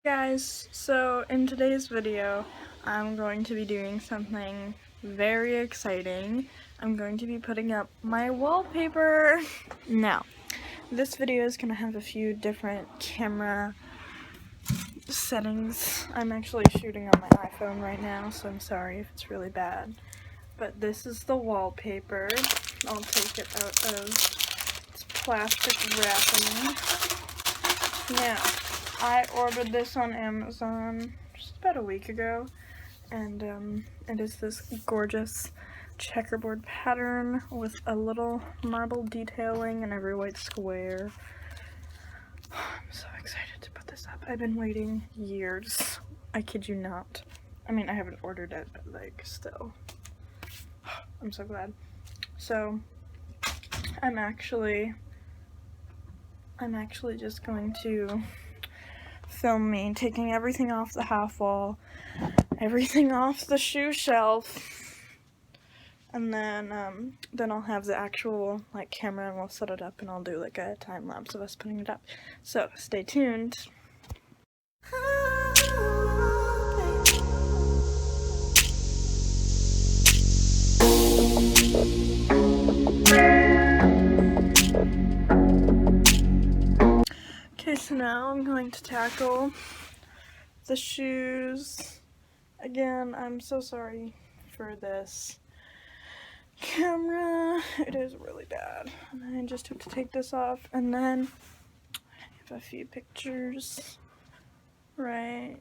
Guys, so in today's video, I'm going to be doing something very exciting. I'm going to be putting up my wallpaper. Now, this video is going to have a few different camera settings. I'm actually shooting on my iPhone right now, so I'm sorry if it's really bad. But this is the wallpaper. I'll take it out of its plastic wrapping. Now, I ordered this on Amazon just about a week ago, and it is this gorgeous checkerboard pattern with a little marble detailing in every white square. I'm so excited to put this up. I've been waiting years. I kid you not. I mean, I haven't ordered it, but like, still. I'm so glad. So, I'm actually just going to film me taking everything off the half wall, everything off the shoe shelf, and then I'll have the actual like camera and we'll set it up and I'll do like a time lapse of us putting it up. So stay tuned. Okay, so now I'm going to tackle the shoes. Again, I'm so sorry for this camera. It is really bad. And I just have to take this off, and then I have a few pictures right.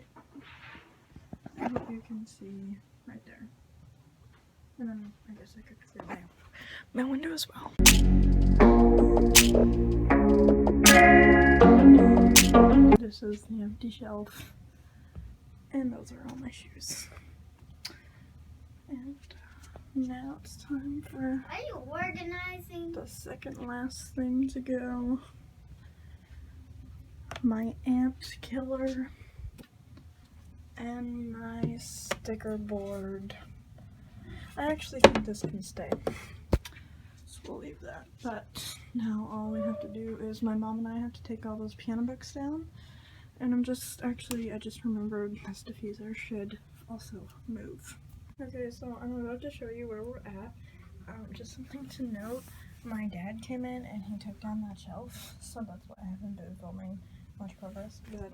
I hope you can see right there. And then I guess I could clear my window as well. This is the empty shelf, and those are all my shoes. And now it's time for Are you organizing? the second last thing to go. My ant killer and my sticker board. I actually think this can stay, so we'll leave that. But now all we have to do is my mom and I have to take all those piano books down. And I just remembered this diffuser should also move. Okay, so I'm about to show you where we're at. Just something to note, my dad came in and he took down that shelf, so that's why I haven't been filming much progress. But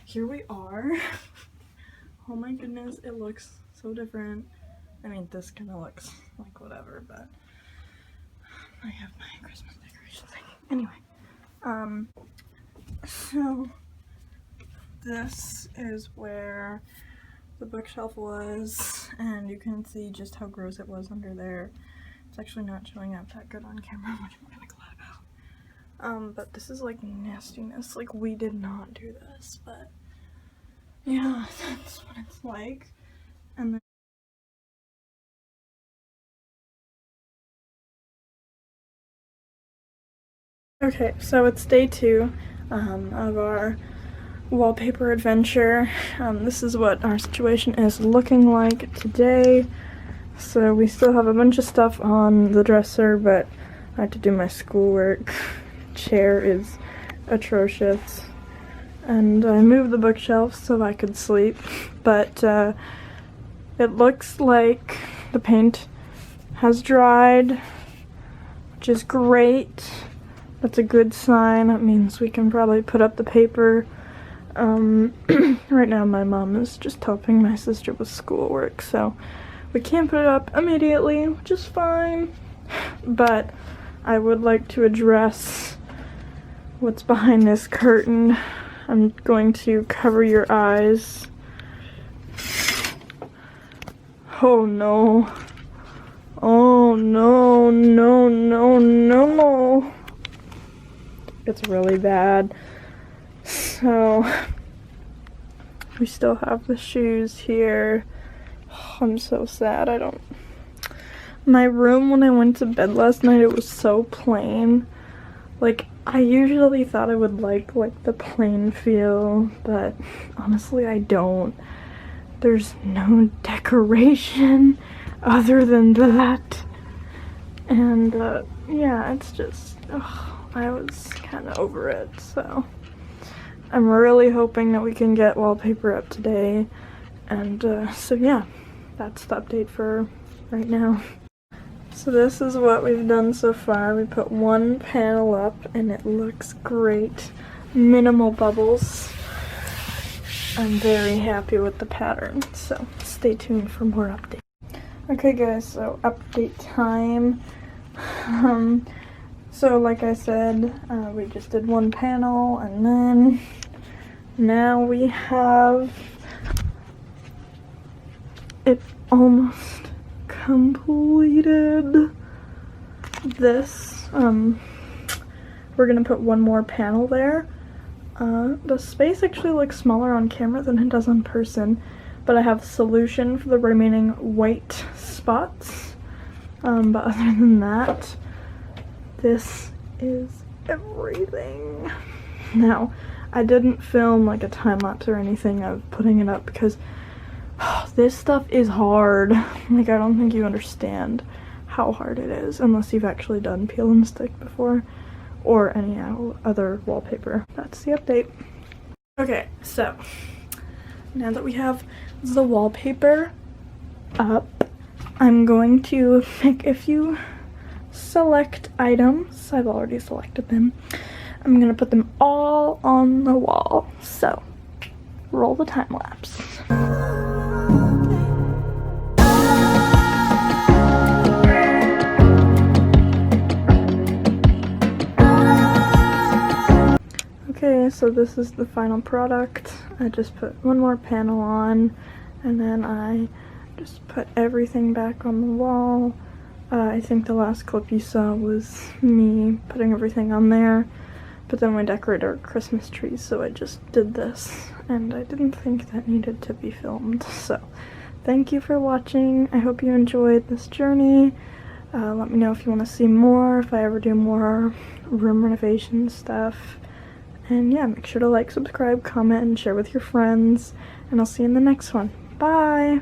here we are. Oh my goodness, it looks so different. I mean, this kind of looks like whatever, but I have my Christmas decoration thing. Anyway, so this is where the bookshelf was, and you can see just how gross it was under there. It's actually not showing up that good on camera, which I'm kind of glad about. But this is like nastiness. Like, we did not do this, but yeah, that's what it's like. And then okay, so it's day 2 of our wallpaper adventure. This is what our situation is looking like today. So we still have a bunch of stuff on the dresser, but I have to do my schoolwork. Chair is atrocious. And I moved the bookshelf so I could sleep, but it looks like the paint has dried, which is great. That's a good sign. That means we can probably put up the paper. Right now my mom is just helping my sister with schoolwork, so we can't put it up immediately, which is fine. But I would like to address what's behind this curtain. I'm going to cover your eyes. Oh no. Oh no, no, no, no. It's really bad. So, we still have the shoes here. Oh, I'm so sad. My room when I went to bed last night, it was so plain. Like, I usually thought I would like the plain feel, but honestly I don't. There's no decoration other than that. And, yeah, it's just, I was kind of over it, so I'm really hoping that we can get wallpaper up today. And so yeah, that's the update for right now. So this is what we've done so far. We put one panel up and it looks great. Minimal bubbles. I'm very happy with the pattern, so stay tuned for more updates. Okay guys, so update time. So like I said, we just did one panel and then now we have it almost completed. This, we're gonna put one more panel there. The space actually looks smaller on camera than it does in person, but I have solution for the remaining white spots. But other than that, this is everything. Now, I didn't film like a time lapse or anything of putting it up because this stuff is hard. Like, I don't think you understand how hard it is unless you've actually done peel and stick before or any other wallpaper. That's the update. Okay, so now that we have the wallpaper up, I'm going to make a few select items. I've already selected them. I'm gonna put them all on the wall. So, roll the time lapse. Okay, so this is the final product. I just put one more panel on, and then I just put everything back on the wall. I think the last clip you saw was me putting everything on there, but then we decorated our Christmas trees, so I just did this, and I didn't think that needed to be filmed. So, thank you for watching. I hope you enjoyed this journey. Let me know if you want to see more, if I ever do more room renovation stuff. And yeah, make sure to like, subscribe, comment, and share with your friends. And I'll see you in the next one. Bye!